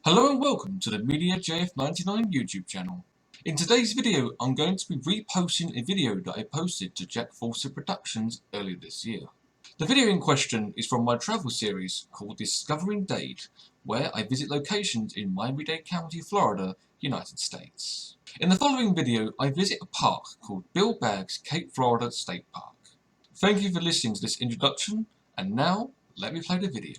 Hello and welcome to the Media JF99 YouTube channel. In today's video, I'm going to be reposting a video that I posted to Jack Fawsitt Productions earlier this year. The video in question is from my travel series called Discovering Dade, where I visit locations in Miami-Dade County, Florida, United States. In the following video, I visit a park called Bill Bagg's Cape Florida State Park. Thank you for listening to this introduction, and now, let me play the video.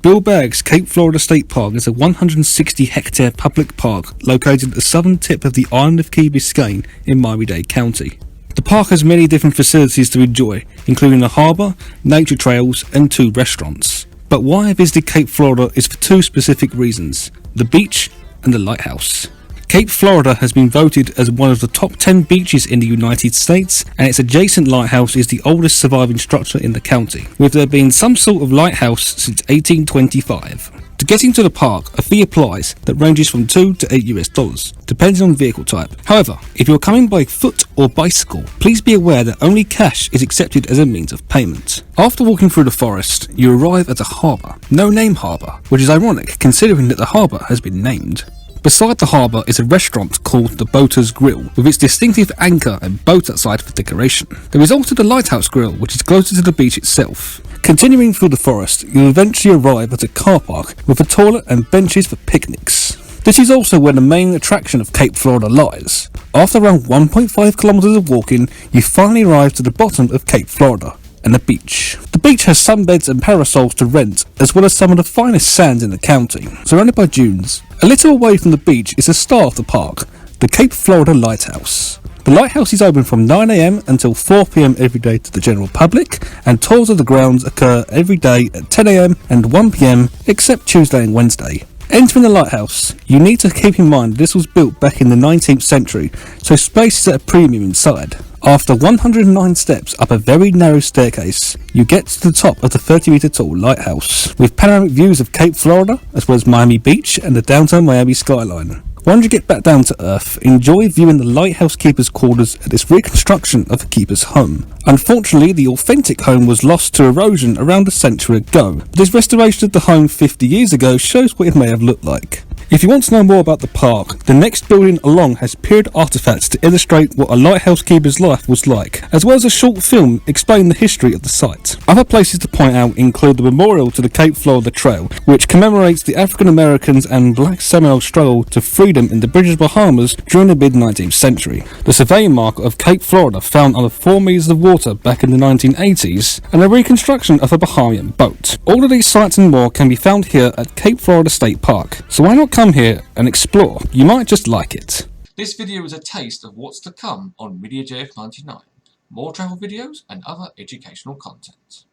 Bill Bagg's Cape Florida State Park is a 160-hectare public park located at the southern tip of the island of Key Biscayne in Miami-Dade County. The park has many different facilities to enjoy, including a harbour, nature trails and 2 restaurants. But why I visited Cape Florida is for 2 specific reasons: the beach and the lighthouse. Cape Florida has been voted as one of the top 10 beaches in the United States, and its adjacent lighthouse is the oldest surviving structure in the county, with there being some sort of lighthouse since 1825. To get into the park, a fee applies that ranges from $2 to $8 depending on vehicle type. However, if you're coming by foot or bicycle, please be aware that only cash is accepted as a means of payment. After walking through the forest, you arrive at a harbour, no name harbour, which is ironic considering that the harbour has been named. Beside the harbour is a restaurant called the Boater's Grill, with its distinctive anchor and boat outside for decoration. There is also the Lighthouse Grill, which is closer to the beach itself. Continuing through the forest, you'll eventually arrive at a car park with a toilet and benches for picnics. This is also where the main attraction of Cape Florida lies. After around 1.5 kilometers of walking, you finally arrive to the bottom of Cape Florida and the beach. The beach has sunbeds and parasols to rent, as well as some of the finest sands in the county, surrounded by dunes. A little away from the beach is the star of the park, the Cape Florida Lighthouse. The lighthouse is open from 9 AM until 4 PM every day to the general public, and tours of the grounds occur every day at 10 AM and 1 PM except Tuesday and Wednesday. Entering the lighthouse, you need to keep in mind this was built back in the 19th century, so space is at a premium inside. After 109 steps up a very narrow staircase, you get to the top of the 30-meter tall lighthouse, with panoramic views of Cape Florida, as well as Miami Beach and the downtown Miami skyline. Once you get back down to earth, enjoy viewing the lighthouse keeper's quarters at this reconstruction of the keeper's home. Unfortunately, the authentic home was lost to erosion around a century ago, but this restoration of the home 50 years ago shows what it may have looked like. If you want to know more about the park, the next building along has period artifacts to illustrate what a lighthouse keeper's life was like, as well as a short film explaining the history of the site. Other places to point out include the memorial to the Cape Florida Trail, which commemorates the African Americans and Black Seminole struggle to freedom in the British Bahamas during the mid-19th century, the surveying marker of Cape Florida found under 4 meters of water back in the 1980s, and a reconstruction of a Bahamian boat. All of these sites and more can be found here at Cape Florida State Park, so why not come here and explore? You might just like it. This video is a taste of what's to come on Media JF99. More travel videos and other educational content.